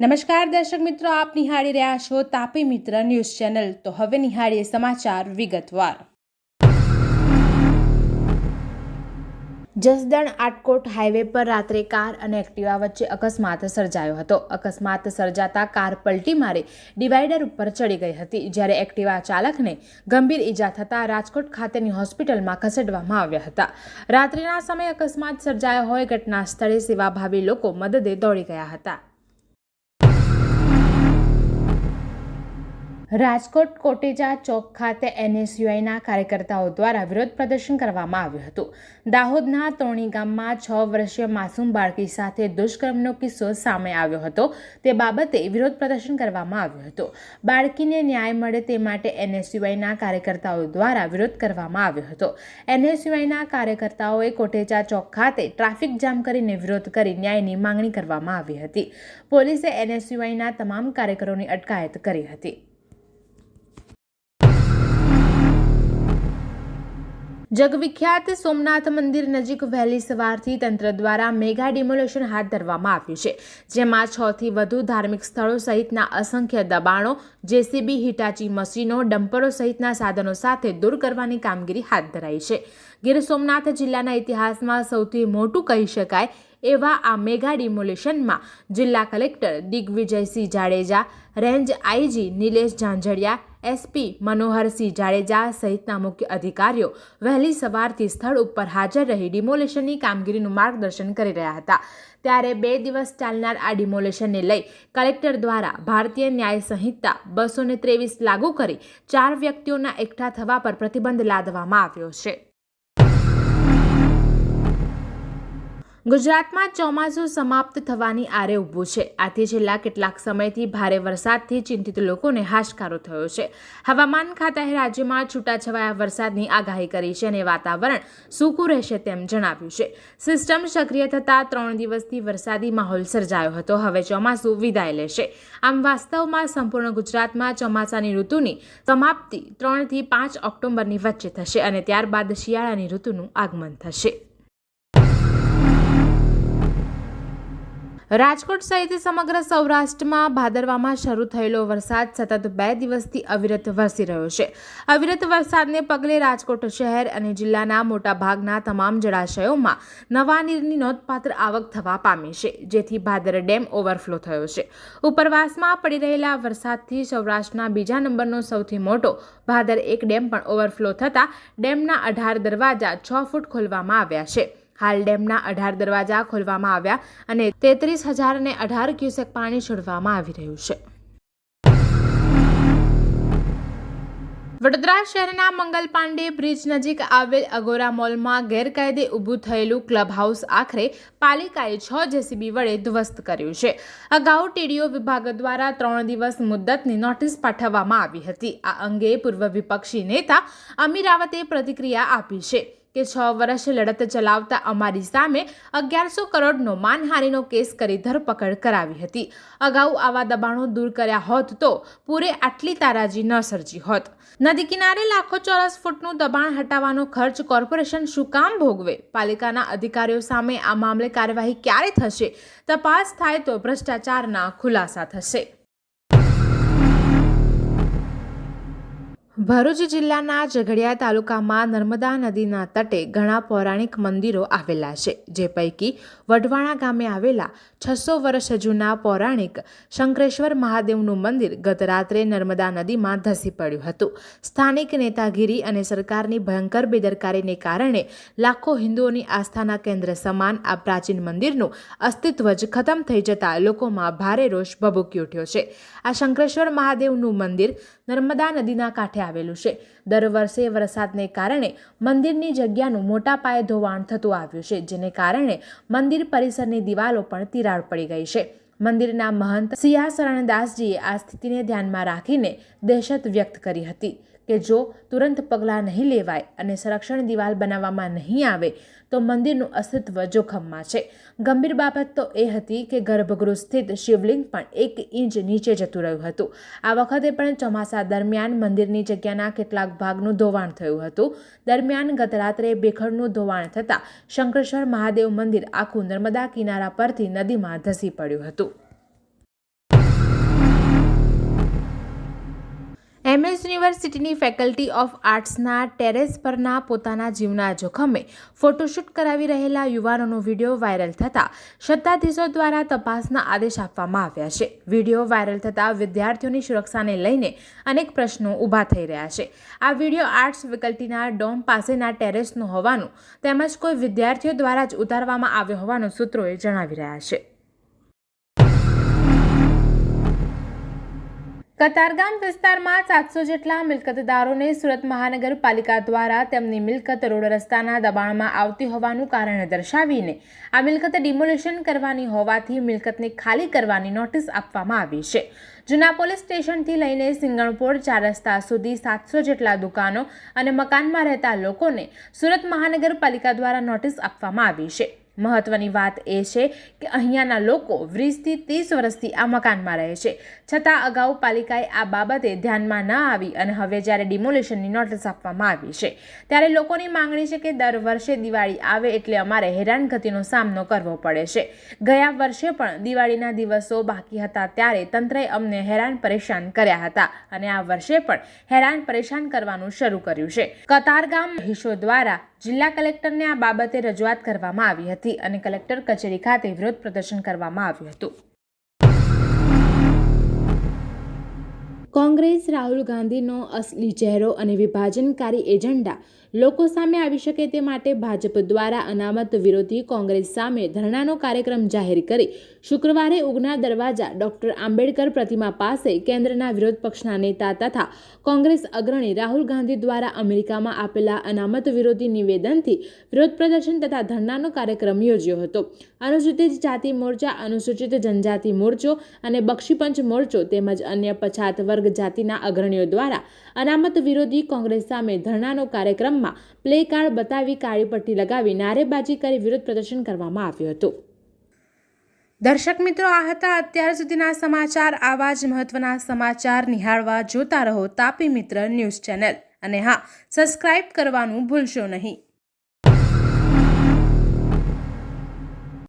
નમસ્કાર દર્શક મિત્રો, આપ નિહાળી રહ્યા છો તાપી મિત્ર ન્યૂઝ ચેનલ। તો હવે નિહાળીએ સમાચાર વિગતવાર। જસદણ આટકોટ હાઈવે પર રાત્રે કાર અને એક્ટિવા વચ્ચે અકસ્માત સર્જાયો હતો। અકસ્માત સર્જાતા કાર પલટી મારી ડિવાઈડર ઉપર ચડી ગઈ હતી, જ્યારે એક્ટિવા ચાલકને ગંભીર ઈજા થતાં રાજકોટ ખાતેની હોસ્પિટલમાં ખસેડવામાં આવ્યા હતા। રાત્રિના સમયે અકસ્માત સર્જાયો હોય ઘટના સ્થળે સેવાભાવી લોકો મદદે દોડી ગયા હતા। રાજકોટ કોટેજા ચોક ખાતે NSUIના કાર્યકર્તાઓ દ્વારા વિરોધ પ્રદર્શન કરવામાં આવ્યું હતું। દાહોદના તોણી ગામમાં 6 વર્ષીય માસૂમ બાળકી સાથે દુષ્કર્મનો કિસ્સો સામે આવ્યો હતો। તે બાબતે વિરોધ પ્રદર્શન કરવામાં આવ્યું હતું। બાળકીને ન્યાય મળે તે માટે NSUIના કાર્યકર્તાઓ દ્વારા વિરોધ કરવામાં આવ્યો હતો। NSUIના કાર્યકર્તાઓએ કોટેજા ચોક ખાતે ટ્રાફિક જામ કરીને વિરોધ કરી ન્યાયની માંગણી કરવામાં આવી હતી। પોલીસે NSUIના તમામ કાર્યકરોની અટકાયત કરી હતી। જગવિખ્યાત સોમનાથ મંદિર નજીક વહેલી સવારથી તંત્ર દ્વારા મેગા ડિમોલેશન હાથ ધરવામાં આવ્યું છે, જેમાં 6 થી વધુ ધાર્મિક સ્થળો સહિતના અસંખ્ય દબાણો, JCB, હિટાચી મશીનો, ડમ્પરો સહિતના સાધનો સાથે દૂર કરવાની કામગીરી હાથ ધરાઈ છે। ગીર સોમનાથ જિલ્લાના ઇતિહાસમાં સૌથી મોટું કહી શકાય એવા આ મેગા ડિમોલેશનમાં જિલ્લા collector Digvijaysinh Jadeja, range IG Nilesh Jhanjhadiya, SP Manoharsinh Jadeja સહિતના મુખ્ય અધિકારીઓ વહેલી સવારથી સ્થળ ઉપર હાજર રહી ડિમોલેશનની કામગીરીનું માર્ગદર્શન કરી રહ્યા હતા। ત્યારે 2 દિવસ ચાલનાર આ ડિમોલેશનને લઈ કલેક્ટર દ્વારા ભારતીય ન્યાય સંહિતા 223 લાગુ કરી 4 વ્યક્તિઓના એકઠા થવા પર પ્રતિબંધ લાદવામાં આવ્યો છે। ગુજરાતમાં ચોમાસું સમાપ્ત થવાની આરે ઊભું છે। આથી છેલ્લા કેટલાક સમયથી ભારે વરસાદથી ચિંતિત લોકોને હાશકારો થયો છે। હવામાન ખાતાએ રાજ્યમાં છૂટાછવાયા વરસાદની આગાહી કરી છે અને વાતાવરણ સૂકું રહેશે તેમ જણાવ્યું છે। સિસ્ટમ સક્રિય થતાં 3 દિવસથી વરસાદી માહોલ સર્જાયો હતો। હવે ચોમાસું વિદાય લેશે। આમ વાસ્તવમાં સંપૂર્ણ ગુજરાતમાં ચોમાસાની ઋતુની સમાપ્તિ 3 થી 5 ઓક્ટોબરની વચ્ચે થશે અને ત્યારબાદ શિયાળાની ઋતુનું આગમન થશે। રાજકોટ સહિત સમગ્ર સૌરાષ્ટ્રમાં ભાદરવામાં શરૂ થયેલો વરસાદ સતત 2 દિવસથી અવિરત વરસી રહ્યો છે। અવિરત વરસાદને પગલે રાજકોટ શહેર અને જિલ્લાના મોટાભાગના તમામ જળાશયોમાં નવા નીરની નોંધપાત્ર આવક થવા પામી છે, જેથી ભાદર ડેમ ઓવરફ્લો થયો છે। ઉપરવાસમાં પડી રહેલા વરસાદથી સૌરાષ્ટ્રના બીજા નંબરનો સૌથી મોટો ભાદર 1 ડેમ પણ ઓવરફ્લો થતાં ડેમના 18 દરવાજા 6 ફૂટ ખોલવામાં આવ્યા છે। હાલ ડેમના 18 દરવાજા ખોલવામાં આવ્યા અને 33,018 ક્યુસેક પાણી છોડવામાં આવી રહ્યું છે। વડોદરા શહેરના મંગલ પાંડે બ્રિજ નજીક આવેલ અગોરા મોલમાં ગેરકાયદે ઊભું થયેલું ક્લબ હાઉસ આખરે પાલિકાએ 6 JCB વડે ધ્વસ્ત કર્યું છે। અગાઉ TDO વિભાગ દ્વારા 3 દિવસ મુદ્દતની નોટિસ પાઠવવામાં આવી હતી। આ અંગે પૂર્વ વિપક્ષી નેતા અમીર રાવતે પ્રતિક્રિયા આપી છે કે 6 વર્ષ લડત ચલાવતા અમારી સામે 1100 કરોડનો માનહાનિનો કેસ કરી ધરપકડ કરાવી હતી। અગાઉ આવા દબાણો દૂર કર્યા હોત તો પૂરે આટલી તારાજી ન સર્જી હોત। નદી કિનારે લાખો ચોરસ ફૂટનું દબાણ હટાવવાનો ખર્ચ કોર્પોરેશન શું કામ ભોગવે? પાલિકાના અધિકારીઓ સામે આ મામલે કાર્યવાહી ક્યારે થશે? તપાસ થાય તો ભ્રષ્ટાચારના ખુલાસા થશે। ભરૂચ જિલ્લાના ઝઘડિયા તાલુકામાં નર્મદા નદીના તટે ઘણા પૌરાણિક મંદિરો આવેલા છે, જે પૈકી વઢવાણા ગામે આવેલા 600 વર્ષ જૂના પૌરાણિક શંકરેશ્વર મહાદેવનું મંદિર ગત રાત્રે નર્મદા નદીમાં ધસી પડ્યું હતું। સ્થાનિક નેતાગીરી અને સરકારની ભયંકર બેદરકારીને કારણે લાખો હિન્દુઓની આસ્થાના કેન્દ્ર સમાન આ પ્રાચીન મંદિરનું અસ્તિત્વ જ ખતમ થઈ જતા લોકોમાં ભારે રોષ ભભૂકી ઉઠ્યો છે। આ શંકરેશ્વર મહાદેવનું મંદિર નર્મદા નદીના કાંઠે આવેલું છે। દર વર્ષે વરસાદને કારણે મંદિરની જગ્યાનું મોટા પાયે ધોવાણ થતું આવ્યું છે, જેને કારણે મંદિર પરિસરની દિવાલો પણ તિરાડ પડી ગઈ છે। મંદિરના મહંત સિયા શરણદાસજીએ આ સ્થિતિને ધ્યાનમાં રાખીને દહેશત વ્યક્ત કરી હતી કે જો તુરંત પગલાં નહીં લેવાય અને સંરક્ષણ દિવાલ બનાવવામાં નહીં આવે તો મંદિરનું અસ્તિત્વ જોખમમાં છે। ગંભીર બાબત તો એ હતી કે ગર્ભગૃહ સ્થિત શિવલિંગ પણ 1 ઇંચ નીચે જતું રહ્યું હતું। આ વખતે પણ ચોમાસા દરમિયાન મંદિરની જગ્યાના કેટલાક ભાગનું ધોવાણ થયું હતું। દરમિયાન ગત રાત્રે ભેખડનું ધોવાણ થતાં શંકરેશ્વર મહાદેવ મંદિર આખું નર્મદા કિનારા પરથી નદીમાં ધસી પડ્યું હતું। MS યુનિવર્સિટીની ફેકલ્ટી ઓફ આર્ટ્સના ટેરેસ પરના પોતાના જીવના જોખમે ફોટોશૂટ કરાવી રહેલા યુવાનોનો વિડીયો વાયરલ થતાં સત્તાધીશો દ્વારા તપાસના આદેશ આપવામાં આવ્યા છે. વિડીયો વાયરલ થતાં વિદ્યાર્થીઓની સુરક્ષાને લઈને અનેક પ્રશ્નો ઊભા થઈ રહ્યા છે. આ વિડીયો આર્ટ્સ ફેકલ્ટીના ડોમ પાસેના ટેરેસનો હોવાનું તેમજ કોઈ વિદ્યાર્થીઓ દ્વારા જ ઉતારવામાં આવ્યો હોવાનું સૂત્રોએ જણાવી રહ્યા છે. કતારગામ વિસ્તારમાં 700 જેટલા મિલકતદારોને સુરત મહાનગરપાલિકા દ્વારા તેમની મિલકત રોડ રસ્તાના દબાણમાં આવતી હોવાનું કારણ દર્શાવીને આ મિલકત ડિમોલિશન કરવાની હોવાથી મિલકતને ખાલી કરવાની નોટિસ આપવામાં આવી છે. જૂના પોલીસ સ્ટેશનથી લઈને સિંગણપોળ 4 રસ્તા સુધી 700 જેટલા દુકાનો અને મકાનમાં રહેતા લોકોને સુરત મહાનગરપાલિકા દ્વારા નોટિસ આપવામાં આવી છે. મહત્વની વાત એ છે કે અહીંયાના લોકો 20થી 30 વર્ષથી આ મકાનમાં રહે છે, છતાં અગાઉ પાલિકાએ આ બાબતે ધ્યાનમાં ન આવી અને હવે જ્યારે ડિમોલિશનની નોટિસ આપવામાં આવી છે ત્યારે લોકોની માંગણી છે કે દર વર્ષે દિવાળી આવે એટલે અમારે હેરાનગતિનો સામનો કરવો પડે છે. ગયા વર્ષે પણ દિવાળીના દિવસો બાકી હતા ત્યારે તંત્રએ અમને હેરાન પરેશાન કર્યા હતા અને આ વર્ષે પણ હેરાન પરેશાન કરવાનું શરૂ કર્યું છે. કતારગામ રહીશો દ્વારા જિલ્લા કલેક્ટરને આ બાબતે રજૂઆત કરવામાં આવી હતી અને કલેક્ટર કચેરી ખાતે વિરોધ પ્રદર્શન કરવામાં આવ્યું હતું. કોંગ્રેસ રાહુલ ગાંધીનો અસલી ચહેરો અને વિભાજનકારી એજન્ડા લોકો સામે આવી શકે તે માટે ભાજપ દ્વારા અનામત વિરોધી કોંગ્રેસ સામે ધરણાનો કાર્યક્રમ જાહેર કરી શુક્રવારે ઉગના દરવાજા ડોક્ટર આંબેડકર પ્રતિમા પાસે કેન્દ્રના વિરોધ પક્ષના નેતા તથા કોંગ્રેસ અગ્રણી રાહુલ ગાંધી દ્વારા અમેરિકામાં આપેલા અનામત વિરોધી નિવેદનથી વિરોધ પ્રદર્શન તથા ધરણાનો કાર્યક્રમ યોજ્યો હતો. અનુસૂચિત જાતિ મોરચા, અનુસૂચિત જનજાતિ મોરચો અને બક્ષીપંચ મોરચો તેમજ અન્ય પછાત વર્ગ જાતિના અગ્રણીઓ દ્વારા અનામત વિરોધી કોંગ્રેસ સામે ધરણાનો કાર્યક્રમમાં પ્લે કાર્ડ બતાવી કાળી પટ્ટી લગાવી નારેબાજી કરી વિરોધ પ્રદર્શન કરવામાં આવ્યું હતું. દર્શક મિત્રો, આ હતા અત્યાર સુધીના સમાચાર. આવા જ મહત્વના સમાચાર નિહાળવા જોતા રહો તાપી મિત્ર ન્યૂઝ ચેનલ અને હા, સબસ્ક્રાઇબ કરવાનું ભૂલશો નહીં.